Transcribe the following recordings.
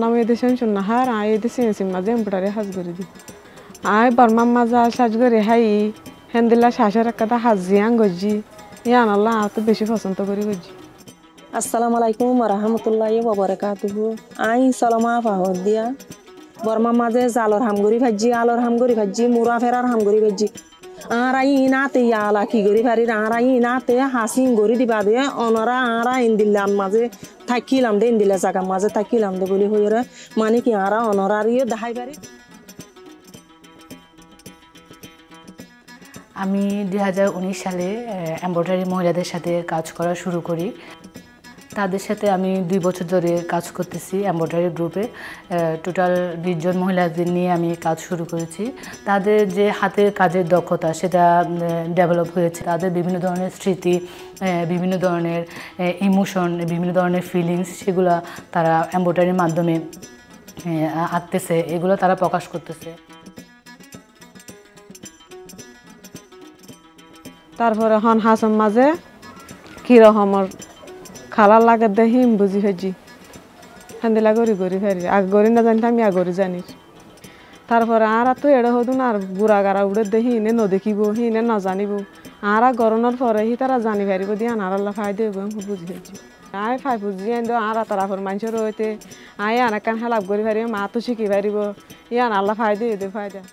আমি এদেশে শুননা her I এদেশে মাঝে এম্পটারে হাজ করে দি আই বর্মার মাঝে সাজ করে হাই হেন্দিল্লা শাসের একটা হাজিয়াং গজি ইয়ান আল্লাহ আত বেশি পছন্দ করি গজি আসসালামু আলাইকুম ওয়া রাহমাতুল্লাহি ওয়া বারাকাতুহু আই সালামা ফাহদিয়া বর্মার মাঝে জালর হামগরি ভাজি আলর হামগরি ভাজি মুরা ফেরার হামগরি ভাজি আরাই নাতে ইয়ালা কি গরি ফারি আরাই নাতে হাসিং গরি দিবা দে অনরা আরা ইন্দিল্লাম মাঝে থাকিলাম দে ইন্দিল্লা জায়গা মাঝে থাকিলাম দে বলি হইরে মানে কি আরা অনরারিও দেখাই পারি। আমি 2019 সালে এমব্রয়ডারি মহিলাদের সাথে কাজ করা শুরু করি। তাদের সাথে আমি 2 বছর ধরে কাজ করতেছি এমব্রয়ডারি গ্রুপে। টোটাল 20 জন মহিলাদের নিয়ে আমি কাজ শুরু করেছি। তাদের যে হাতের কাজের দক্ষতা সেটা ডেভেলপ হয়েছে। তাদের বিভিন্ন ধরনের স্মৃতি, বিভিন্ন ধরনের ইমোশন, বিভিন্ন ধরনের ফিলিংস সেগুলো তারা এমব্রয়ডারির মাধ্যমে আঁকতেছে, এগুলো তারা প্রকাশ করতেছে। তারপরে হন হাসম মাঝে কিরকমর খালা লাগে দেহিম বুঝি ফেজি হান্দিলা গড়ি গড়ি ফেরি আগ গড়ি না জানি আমি আগরি জানি তারপরে আর তো এড়ে হদুন আর বুড়া গাড়া উড়ে দেহি ইনে নদেখিব হিনে না জানিব আর গরনের পরে হি তারা জানি পারিব দিয়ে আনার আল্লাহ ফাই দেব বুঝি ফেজি আই ফাই বুঝি এনে আর তারাফর মানুষের রইতে আই আনা কান হেলাপ করি পারিব মা তো শিখি পারিব ইয়ান আল্লাহ ফাই দে ফায়দা।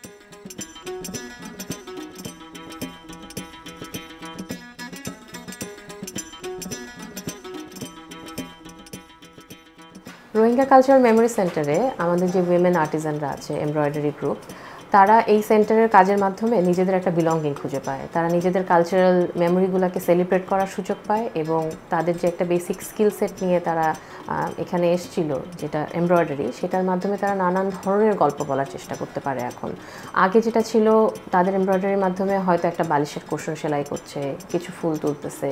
রোহিঙ্গা কালচারাল মেমোরি সেন্টারে আমাদের যে উইমেন আর্টিজানরা আছে এমব্রয়ডারি গ্রুপ, তারা এই সেন্টারের কাজের মাধ্যমে নিজেদের একটা বিলঙ্গিং খুঁজে পায়। তারা নিজেদের কালচারাল মেমোরিগুলোকে সেলিব্রেট করার সুযোগ পায় এবং তাদের যে একটা বেসিক স্কিল সেট নিয়ে তারা এখানে এসেছিল, যেটা এমব্রয়ডারি, সেটার মাধ্যমে তারা নানান ধরনের গল্প বলার চেষ্টা করতে পারে। এখন আগে যেটা ছিল, তাদের এমব্রয়ডারির মাধ্যমে হয়তো একটা বালিশের কুশন সেলাই করছে, কিছু ফুল তুলতেছে,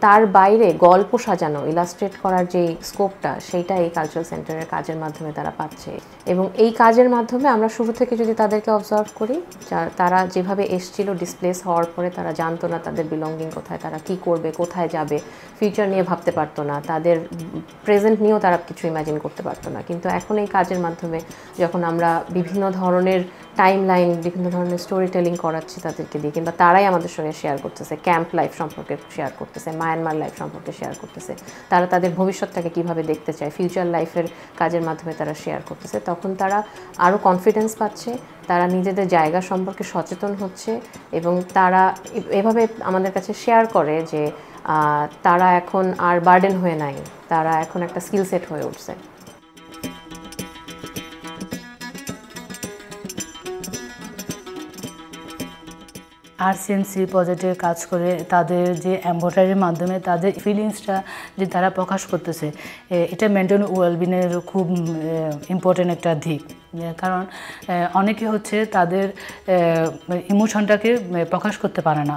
তার বাইরে গল্প সাজানো, ইলাস্ট্রেট করার যে স্কোপটা, সেইটা এই কালচারাল সেন্টারের কাজের মাধ্যমে তারা পাচ্ছে। এবং এই কাজের মাধ্যমে আমরা শুরু থেকে যদি তাদেরকে অবজার্ভ করি, তারা যেভাবে এসছিল ডিসপ্লেস হওয়ার পরে তারা জানতো না তাদের বিলঙ্গিং কোথায়, তারা কি করবে, কোথায় যাবে, ফিউচার নিয়ে ভাবতে পারতো না, তাদের প্রেজেন্ট নিয়েও তারা কিছু ইমাজিন করতে পারতো না। কিন্তু এখন এই কাজের মাধ্যমে যখন আমরা বিভিন্ন ধরনের টাইম লাইন, বিভিন্ন ধরনের স্টোরি টেলিং করাচ্ছি তাদেরকে দিয়ে, কিংবা তারাই আমাদের সঙ্গে শেয়ার করতেছে, ক্যাম্প লাইফ সম্পর্কে শেয়ার করতেছে, মায়ানমার লাইফ সম্পর্কে শেয়ার করতেছে, তারা তাদের ভবিষ্যৎটাকে কীভাবে দেখতে চায়, ফিউচার লাইফের কাজের মাধ্যমে তারা শেয়ার করতেছে, তখন তারা আরও কনফিডেন্স পাচ্ছে, তারা নিজেদের জায়গা সম্পর্কে সচেতন হচ্ছে এবং তারা এভাবে আমাদের কাছে শেয়ার করে যে তারা এখন আর বার্ডেন হয়ে নাই, তারা এখন একটা স্কিল সেট হয়ে উঠছে। আরসিএমসি প্রজেক্টে কাজ করে তাদের যে এমব্রয়ডারির মাধ্যমে তাদের ফিলিংসটা যে তারা প্রকাশ করতেছে, এটা মেন্টাল ওয়েলবিংয়ের খুব ইম্পর্টেন্ট একটা দিক। কারণ অনেকে হচ্ছে তাদের ইমোশনটাকে প্রকাশ করতে পারে না,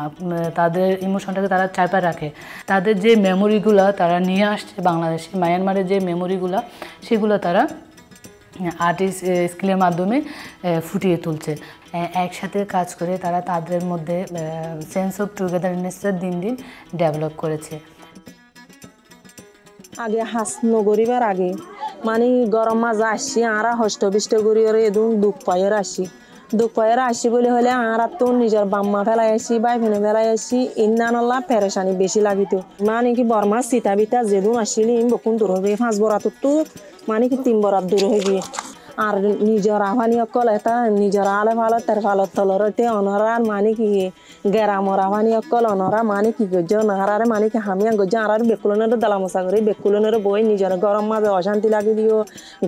তাদের ইমোশনটাকে তারা চাপা রাখে। তাদের যে মেমোরিগুলো তারা নিয়ে আসছে বাংলাদেশে, মায়ানমারের যে মেমোরিগুলো, সেগুলো তারা আর্টিস্ট স্কিলের মাধ্যমে ফুটিয়ে তুলছে। একসাথে কাজ করে তারা তাদের মধ্যে সেন্স অফ টুগেদারনেসটা দিন দিন ডেভেলপ করেছে। আগে হাস নগরিবার আগে মানে গরম মাঝে আসছি আরা হষ্টবিষ্ট করি ওরে এদুন দুঃখ পায়ের আসি বলে হলে আর তো নিজের বাম্মা ফেলাই আসি বাই ফেনে ফেলাই আসি ইন্নানল্লা পেরেশানি বেশি লাগিত। মানে কি বর্মা সীতা বিতা যেদুন আসিলি বকুন দূর হবে 5 বরাত তো মানে কি 3 বরাত দূর হয়ে গিয়ে আর নিজের আহানি অকল এটা নিজের আলে ভালো তার ভালো তলরতে অনরার মানে কি গেরামর আহানি অকল অনরা মানে কি গজ্জ নাহারে মানে কি হামিয়া গজ্জ আর বেকুলনের দালামসা করে বেকুলনের বই নিজের গরম মাঝে অশান্তি লাগি দিও,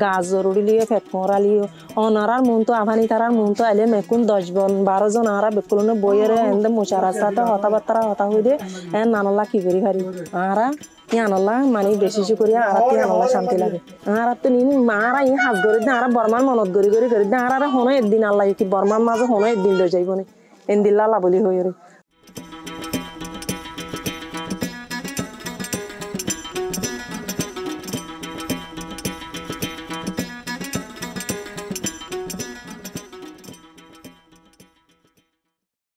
গাছ জরুরি লিও, ফেট মরা লিও, অনরার মন তো আহানি তারার মন তো এলে মেকুন 10-12 জন আরা বেকুলনের বইয়ের এন্দে মোচারার সাথে হতাবার্তারা হতা হয়ে দে নানলা কি করি ভারি আরা ইয়ানল্লা মানে বেশি করি আরাতে ইয়ানল্লা শান্তি লাগে। আরাতে নিন মারা ই হাজ গরি দে আরা বর্মার মনত গরি দে আরা হনো একদিন আল্লাহ কি বর্মার মাঝে হনো একদিন লই যাইব নি এন্দিল্লা বলি হইরে।